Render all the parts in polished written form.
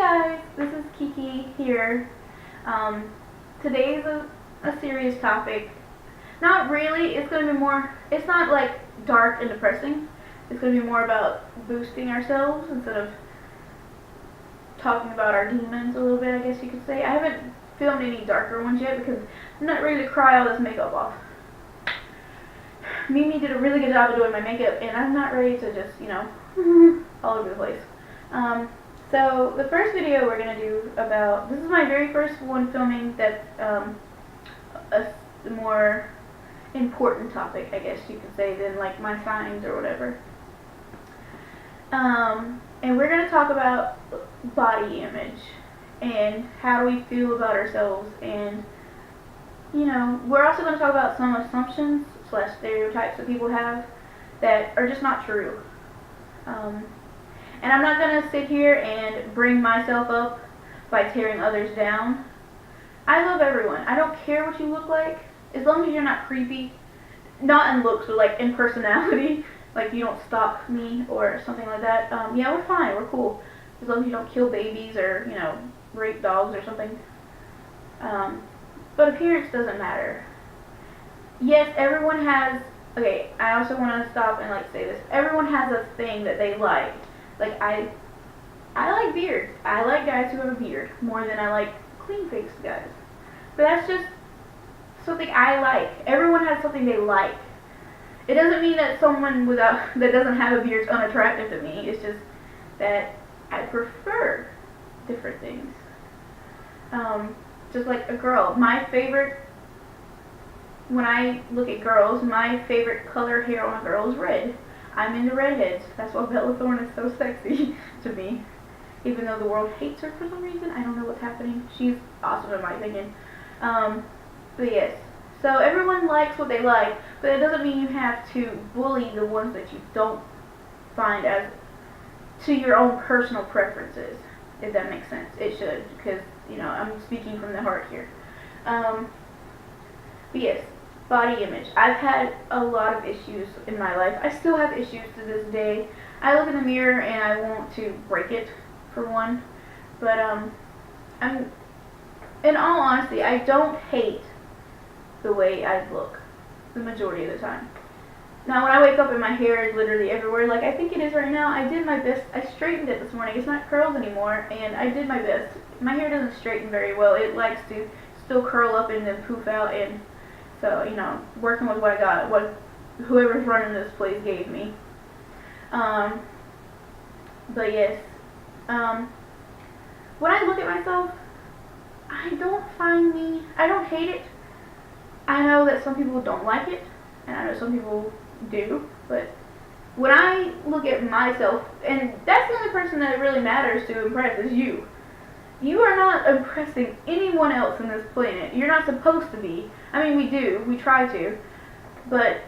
guys, this is Kiki here. Today is a serious topic. Not really, it's going to be more, it's not like dark and depressing. It's going to be more about boosting ourselves instead of talking about our demons a little bit, I guess you could say. I haven't filmed any darker ones yet because I'm not ready to cry all this makeup off. Mimi did a really good job of doing my makeup and I'm not ready to just, all over the place. So the first video we're going to do about, this is my very first one filming that's a more important topic, I guess you could say, than like my signs or whatever. And we're going to talk about body image and how do we feel about ourselves, and we're also going to talk about some assumptions / stereotypes that people have that are just not true. And I'm not going to sit here and bring myself up by tearing others down. I love everyone. I don't care what you look like, as long as you're not creepy. Not in looks, but like in personality. Like you don't stalk me or something like that. Yeah, we're fine. We're cool. As long as you don't kill babies or, rape dogs or something. But appearance doesn't matter. Yes, everyone has... Okay, I also want to stop and say this. Everyone has a thing that they like. Like, I like beards. I like guys who have a beard more than I like clean-faced guys. But that's just something I like. Everyone has something they like. It doesn't mean that someone that doesn't have a beard is unattractive to me. It's just that I prefer different things. Just like a girl. When I look at girls, my favorite color hair on a girl is red. I'm into redheads. That's why Bella Thorne is so sexy to me. Even though the world hates her for some reason. I don't know what's happening. She's awesome in my opinion. But yes. So everyone likes what they like, but it doesn't mean you have to bully the ones that you don't find as to your own personal preferences. If that makes sense. It should, because, I'm speaking from the heart here. But yes. Body image. I've had a lot of issues in my life. I still have issues to this day. I look in the mirror and I want to break it, for one. But, in all honesty, I don't hate the way I look the majority of the time. Now, when I wake up and my hair is literally everywhere, like I think it is right now, I did my best. I straightened it this morning. It's not curls anymore, and I did my best. My hair doesn't straighten very well. It likes to still curl up and then poof out, and so, working with what I got, what whoever's running this place gave me. But yes, when I look at myself, I don't hate it. I know that some people don't like it, and I know some people do, but when I look at myself, and that's the only person that it really matters to impress is you. You are not impressing anyone else on this planet. You're not supposed to be. I mean, we do. We try to. But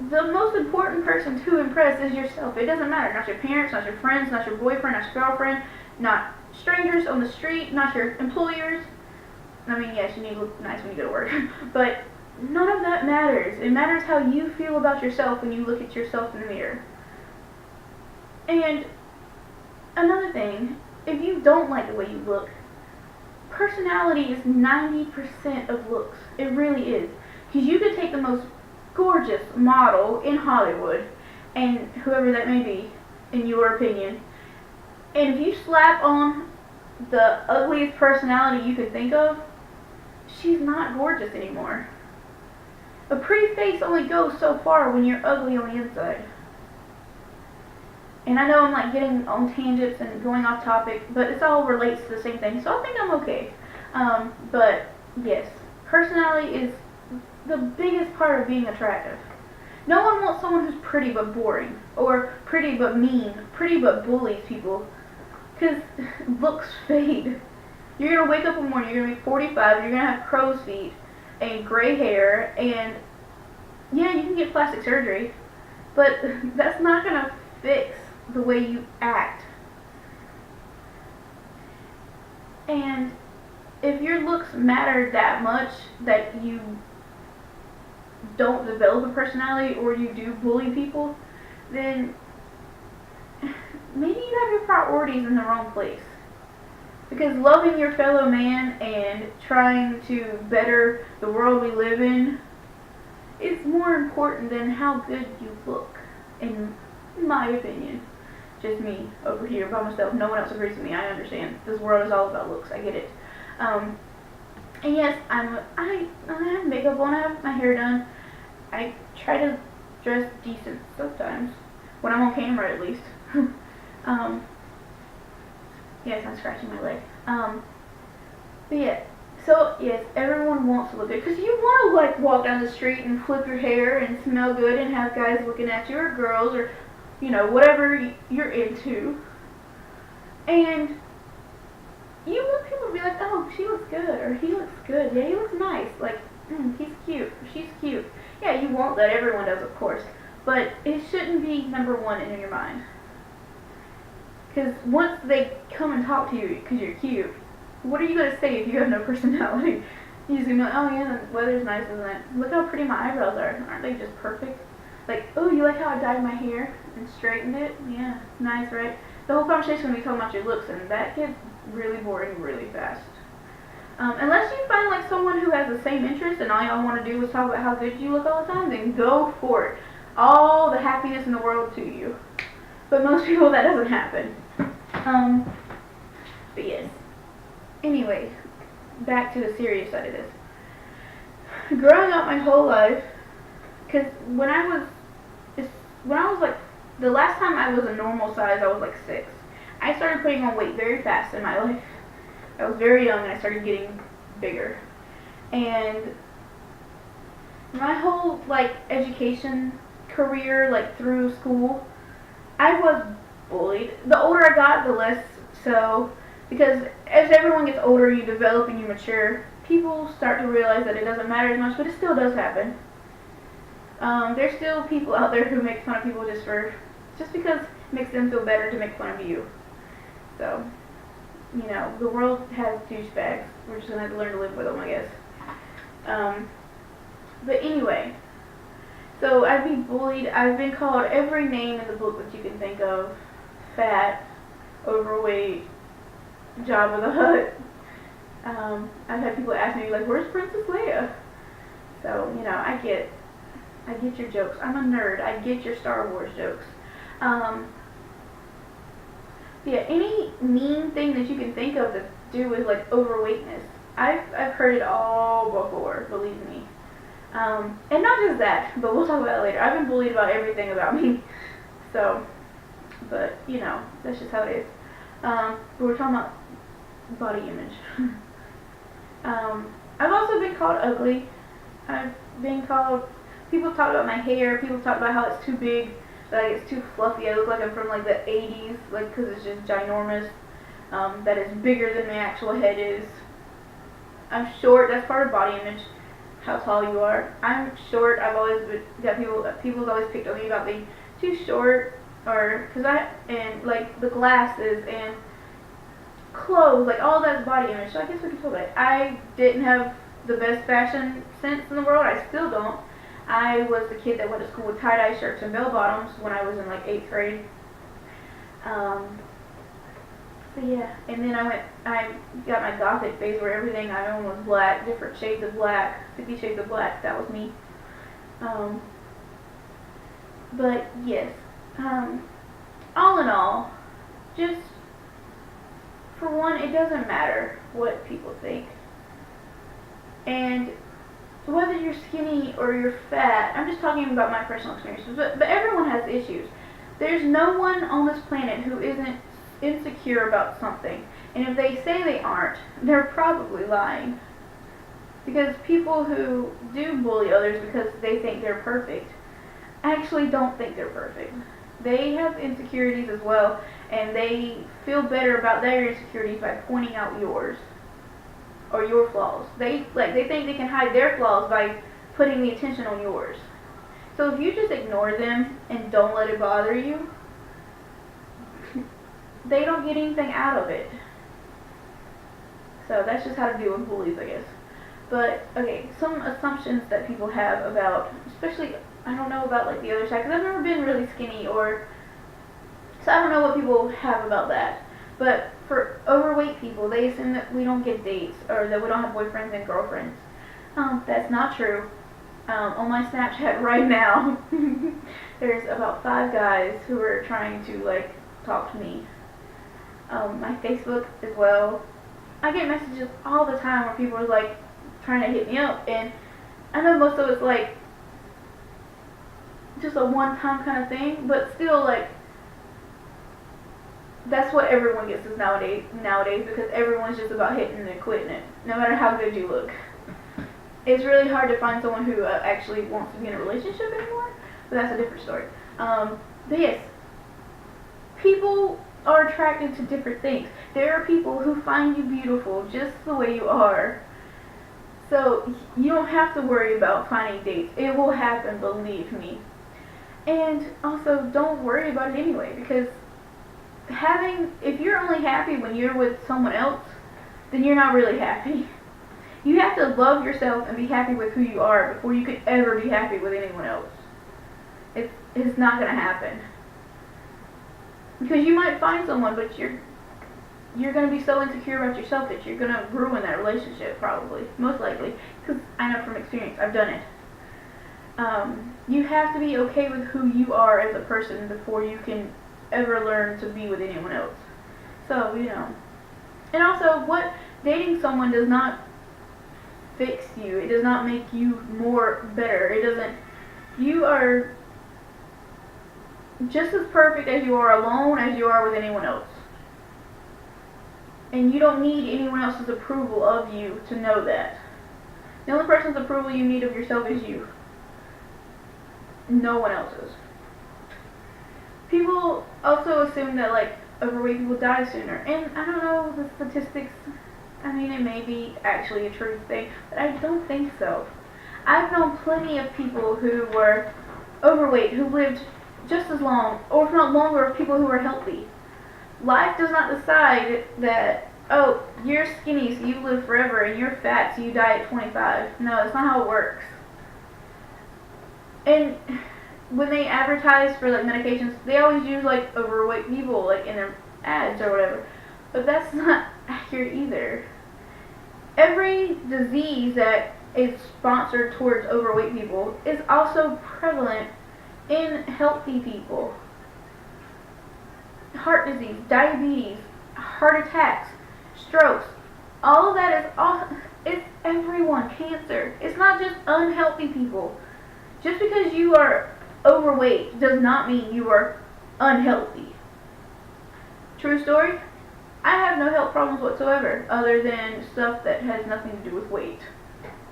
the most important person to impress is yourself. It doesn't matter. Not your parents, not your friends, not your boyfriend, not your girlfriend, not strangers on the street, not your employers. I mean, yes, you need to look nice when you go to work. But none of that matters. It matters how you feel about yourself when you look at yourself in the mirror. And another thing, if you don't like the way you look, personality is 90% of looks. It really is. Because you could take the most gorgeous model in Hollywood, and whoever that may be, in your opinion, and if you slap on the ugliest personality you could think of, she's not gorgeous anymore. A pretty face only goes so far when you're ugly on the inside. And I know I'm getting on tangents and going off topic, but it all relates to the same thing, so I think I'm okay. But yes, personality is the biggest part of being attractive. No one wants someone who's pretty but boring, or pretty but mean, pretty but bullies people, because looks fade. You're going to wake up one morning, you're going to be 45, you're going to have crow's feet, and gray hair, and yeah, you can get plastic surgery, but that's not going to fix the way you act. And if your looks matter that much that you don't develop a personality or you do bully people, then maybe you have your priorities in the wrong place. Because loving your fellow man and trying to better the world we live in is more important than how good you look, in my opinion. Just me over here by myself. No one else agrees with me. I understand. This world is all about looks. I get it. And yes, I have makeup on. I have my hair done. I try to dress decent sometimes when I'm on camera, at least. Yes, I'm scratching my leg. But yeah. So yes, everyone wants to look good because you want to like walk down the street and flip your hair and smell good and have guys looking at you or girls or whatever you're into. And you want people to be like, oh, she looks good or he looks good. Yeah, he looks nice. Like, he's cute. She's cute. Yeah, you want that. Everyone does, of course. But it shouldn't be number one in your mind. Because once they come and talk to you because you're cute, what are you going to say if you have no personality? You're just going to be like, oh yeah, the weather's nice, isn't it? Look how pretty my eyebrows are. Aren't they just perfect? Like, oh, you like how I dyed my hair and straightened it? Yeah, nice, right? The whole conversation will be talking about your looks, and that gets really boring really fast. Unless you find like someone who has the same interest and all y'all want to do is talk about how good you look all the time, then go for it. All the happiness in the world to you. But most people that doesn't happen. But yes. Anyway, back to the serious side of this. Growing up my whole life, because when I was like, the last time I was a normal size, I was like 6. I started putting on weight very fast in my life. I was very young and I started getting bigger. And my whole like education career, like through school, I was bullied. The older I got, the less so, because as everyone gets older, you develop and you mature, people start to realize that it doesn't matter as much, but it still does happen. There's still people out there who make fun of people just because it makes them feel better to make fun of you. So, the world has douchebags. We're just gonna have to learn to live with them, I guess. But anyway, so I've been bullied. I've been called every name in the book that you can think of: fat, overweight, Jabba the Hutt. I've had people ask me like, "Where's Princess Leia?" So I get your jokes. I'm a nerd. I get your Star Wars jokes. Yeah, any mean thing that you can think of to do with like overweightness, I've heard it all before. Believe me. And not just that, but we'll talk about it later. I've been bullied about everything about me. So, but that's just how it is. We're talking about body image. I've also been called ugly. I've been called. People talk about my hair. People talk about how it's too big. Like it's too fluffy. I look like I'm from like the 80s, like because it's just ginormous. That is bigger than my actual head is. I'm short. That's part of body image. How tall you are. I'm short. I've always got people's always picked on me about being too short, or and like the glasses and clothes, like all that's body image. So I guess we can talk about it. I didn't have the best fashion sense in the world. I still don't. I was the kid that went to school with tie-dye shirts and bell-bottoms when I was in like 8th grade. So yeah, and then I got my gothic phase where everything I owned was black, different shades of black, 50 Shades of Black. That was me. But yes, all in all, just for one, it doesn't matter what people think. And whether you're skinny or you're fat, I'm just talking about my personal experiences, but everyone has issues. There's no one on this planet who isn't insecure about something. And if they say they aren't, they're probably lying. Because people who do bully others because they think they're perfect actually don't think they're perfect. They have insecurities as well, and they feel better about their insecurities by pointing out yours or your flaws. They think they can hide their flaws by putting the attention on yours. So if you just ignore them and don't let it bother you, they don't get anything out of it. So that's just how to deal with bullies, I guess. But okay, some assumptions that people have about, especially I don't know about like the other side, because I've never been really skinny, or so I don't know what people have about that. But for overweight people, they assume that we don't get dates or that we don't have boyfriends and girlfriends. That's not true. On my Snapchat right now, there's about 5 guys who are trying to like talk to me. My Facebook as well. I get messages all the time where people are like trying to hit me up, and I know most of it's like just a one-time kind of thing, but still, like, that's what everyone gets is nowadays because everyone's just about hitting and quitting it, no matter how good you look. It's really hard to find someone who actually wants to be in a relationship anymore, but that's a different story. But yes, people are attracted to different things. There are people who find you beautiful just the way you are. So you don't have to worry about finding dates. It will happen, believe me. And also, don't worry about it anyway, because if you're only happy when you're with someone else, then you're not really happy. You have to love yourself and be happy with who you are before you could ever be happy with anyone else. It's not going to happen. Because you might find someone, but you're going to be so insecure about yourself that you're going to ruin that relationship, probably. Most likely. Because I know from experience. I've done it. You have to be okay with who you are as a person before you can ever learn to be with anyone else. So, you know. And also, dating someone does not fix you. It does not make you better. It doesn't. You are just as perfect as you are alone as you are with anyone else. And you don't need anyone else's approval of you to know that. The only person's approval you need of yourself is you. No one else's. People also assume that like overweight people die sooner. And I don't know the statistics. I mean, it may be actually a true thing, but I don't think so. I've known plenty of people who were overweight, who lived just as long, or if not longer, of people who are healthy. Life does not decide that, oh, you're skinny so you live forever, and you're fat so you die at 25. No, that's not how it works. And when they advertise for like medications, they always use like overweight people like in their ads or whatever. But that's not accurate either. Every disease that is sponsored towards overweight people is also prevalent in healthy people. Heart disease, diabetes, heart attacks, strokes, all of that it's everyone. Cancer. It's not just unhealthy people. Just because you are overweight does not mean you are unhealthy. True story? I have no health problems whatsoever other than stuff that has nothing to do with weight.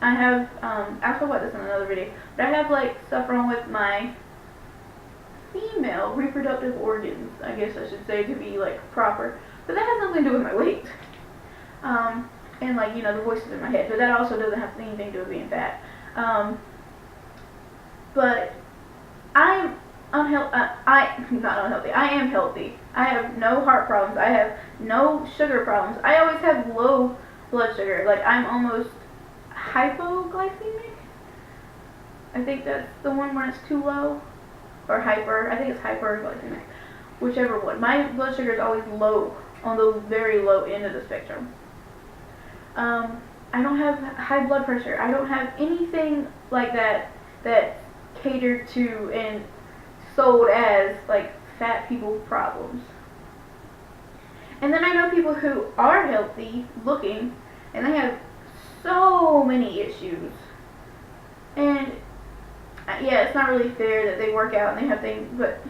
I have, I'll talk about this in another video, but I have like stuff wrong with my female reproductive organs, I guess I should say, to be like proper. But that has nothing to do with my weight. And like, you know, the voices in my head, but that also doesn't have anything to do with being fat. But I'm not unhealthy. I am healthy. I have no heart problems. I have no sugar problems. I always have low blood sugar. Like, I'm almost hypoglycemic. I think that's the one when it's too low. Or hyper. I think it's hyperglycemic. Whichever one. My blood sugar is always low. On the very low end of the spectrum. I don't have high blood pressure. I don't have anything like that catered to and sold as like fat people problems. And then I know people who are healthy looking and they have so many issues. And yeah, it's not really fair that they work out and they have things, but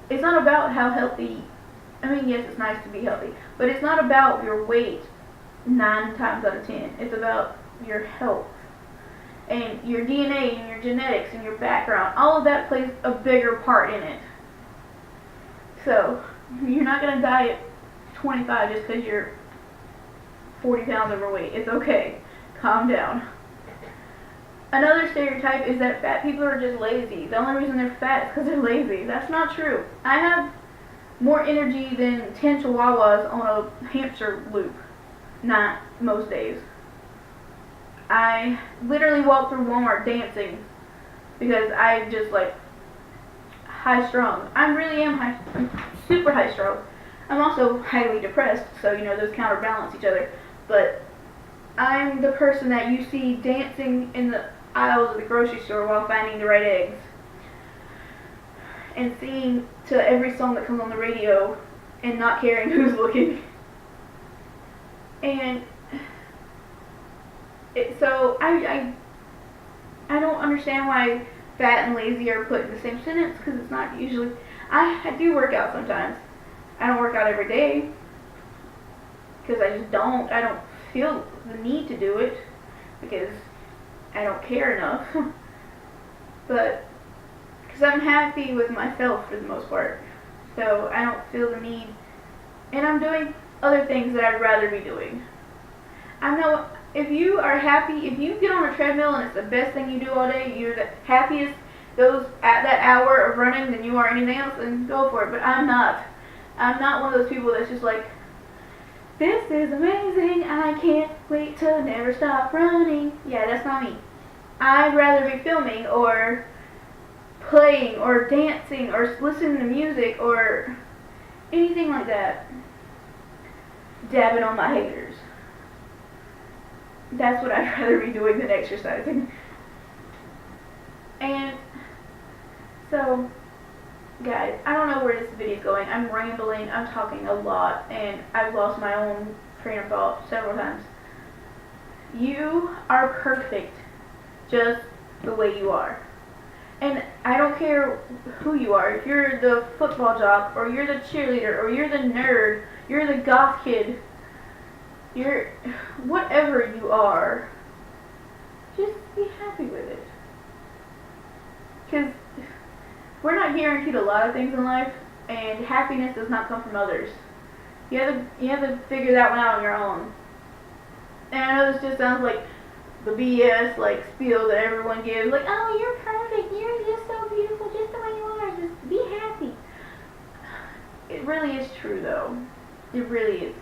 it's not about how healthy. I mean, yes, it's nice to be healthy, but it's not about your weight 9 times out of 10. It's about your health. And your DNA and your genetics and your background, all of that plays a bigger part in it. So, you're not going to die at 25 just because you're 40 pounds overweight. It's okay. Calm down. Another stereotype is that fat people are just lazy. The only reason they're fat is because they're lazy. That's not true. I have more energy than 10 chihuahuas on a hamster loop. Not most days. I literally walk through Walmart dancing because I just like high strung. I really am super high strung. I'm also highly depressed, so you know those counterbalance each other. But I'm the person that you see dancing in the aisles of the grocery store while finding the right eggs and singing to every song that comes on the radio and not caring who's looking. And so I don't understand why fat and lazy are put in the same sentence, because it's not usually. I do work out sometimes. I don't work out every day because I just don't. I don't feel the need to do it because I don't care enough. But because I'm happy with myself for the most part, so I don't feel the need, and I'm doing other things that I'd rather be doing. I know if you are happy, if you get on a treadmill and it's the best thing you do all day, you're the happiest those at that hour of running than you are anything else, then go for it. But I'm not. I'm not one of those people that's just like, this is amazing, I can't wait to never stop running. Yeah, that's not me. I'd rather be filming or playing or dancing or listening to music or anything like that. Dabbing on my haters. That's what I'd rather be doing than exercising. And so, guys, I don't know where this video is going. I'm rambling, I'm talking a lot, and I've lost my own train of thought several times. You are perfect just the way you are. And I don't care who you are. If you're the football jock, or you're the cheerleader, or you're the nerd, you're the goth kid, you're whatever you are, just be happy with it. Because we're not guaranteed a lot of things in life, and happiness does not come from others. You have to figure that one out on your own. And I know this just sounds like the BS like spiel that everyone gives, like, oh, you're perfect, you're just so beautiful, just the way you are, just be happy. It really is true, though. It really is.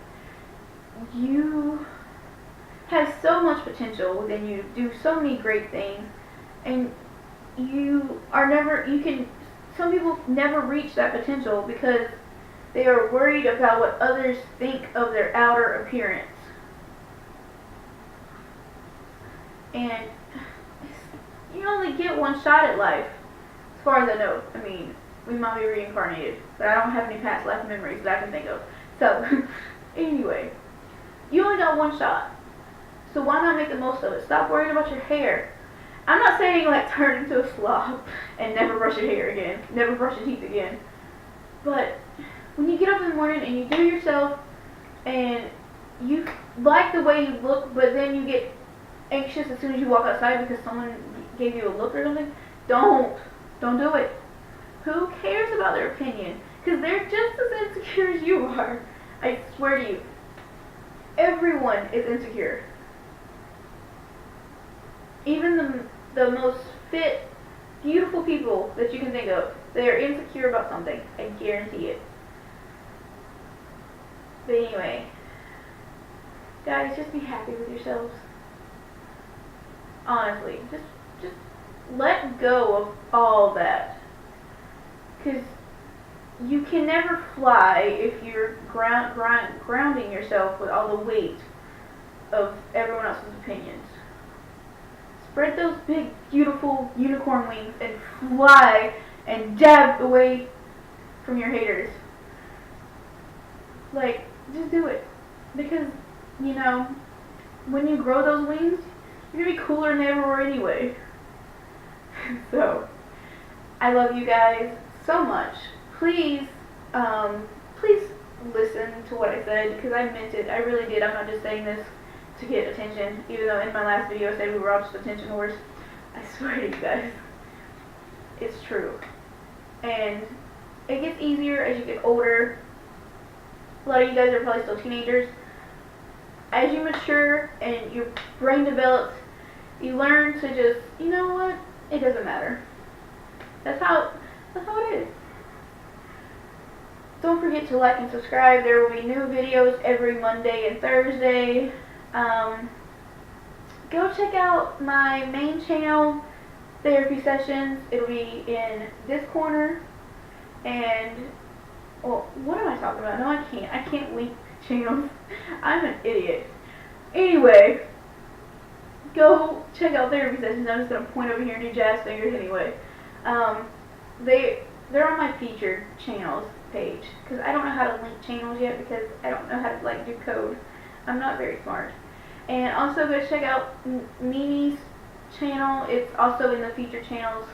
You have so much potential within you to do so many great things, and some people never reach that potential because they are worried about what others think of their outer appearance. And you only get one shot at life, as far as I know. I mean, we might be reincarnated, but I don't have any past life memories that I can think of. So, anyway, you only got one shot. So why not make the most of it? Stop worrying about your hair. I'm not saying like turn into a slob and never brush your hair again, never brush your teeth again. But when you get up in the morning and you do yourself and you like the way you look, but then you get anxious as soon as you walk outside because someone gave you a look or something, don't do it. Who cares about their opinion? Because they're just as insecure as you are. I swear to you. Everyone is insecure. Even the most fit, beautiful people that you can think of, they are insecure about something. I guarantee it. But anyway, guys, just be happy with yourselves. Honestly, just let go of all that. Because you can never fly if you're grounding yourself with all the weight of everyone else's opinions. Spread those big, beautiful unicorn wings and fly and dab away from your haters. Like, just do it. Because, you know, when you grow those wings, you're going to be cooler than they ever were anyway. So, I love you guys so much. Please listen to what I said, because I meant it. I really did. I'm not just saying this to get attention, even though in my last video I said we were all just attention whores. I swear to you guys, it's true. And it gets easier as you get older. A lot of you guys are probably still teenagers. As you mature and your brain develops, you learn to just, you know what, it doesn't matter. That's how it is. Don't forget to like and subscribe. There will be new videos every Monday and Thursday. Go check out my main channel, Therapy Sessions. It'll be in this corner. And Well, what am I talking about? No, I can't. I can't link channels. I'm an idiot. Anyway, go check out therapy sessions. I'm just gonna point over here and do jazz fingers anyway. Um, they're on my featured channels page because I don't know how to link channels yet because I don't know how to like do code. I'm not very smart. And also go check out Mimi's channel. It's also in the featured channels.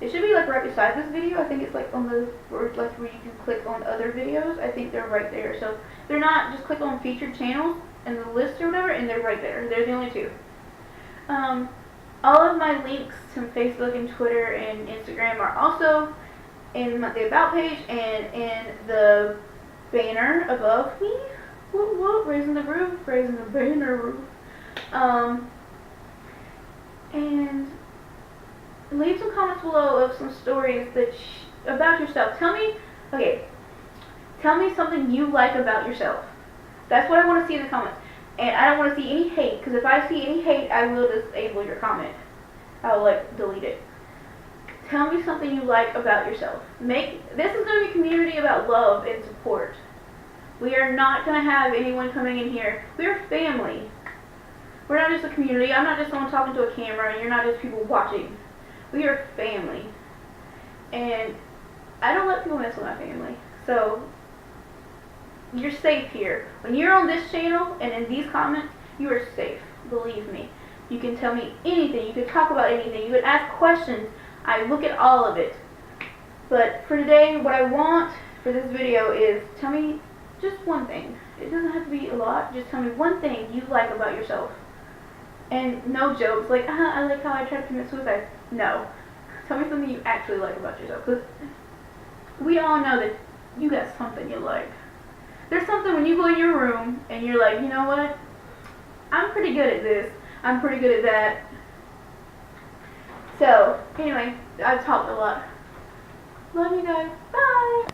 It should be like right beside this video. I think it's like on the like where you can click on other videos. I think they're right there. So they're not, just click on featured channels in the list or whatever, and they're right there. They're the only two. All of my links to Facebook and Twitter and Instagram are also in the About page and in the banner above me. Whoop whoop, raising the roof, raising the banner roof. And leave some comments below of some stories that about yourself. Tell me something you like about yourself. That's what I want to see in the comments. And I don't want to see any hate, because if I see any hate, I will disable your comment. I'll like delete it. Tell me something you like about yourself. This is going to be a community about love and support. We are not going to have anyone coming in here. We are family. We're not just a community. I'm not just someone talking to a camera, and you're not just people watching. We are family. And I don't let people mess with my family. So you're safe here. When you're on this channel and in these comments, you are safe. Believe me. You can tell me anything. You can talk about anything. You can ask questions. I look at all of it. But for today, what I want for this video is tell me just one thing. It doesn't have to be a lot. Just tell me one thing you like about yourself. And no jokes like, I like how I tried to commit suicide. No. Tell me something you actually like about yourself. Because we all know that you got something you like. There's something when you go in your room and you're like, you know what? I'm pretty good at this. I'm pretty good at that. So, anyway, I've talked a lot. Love you guys. Bye!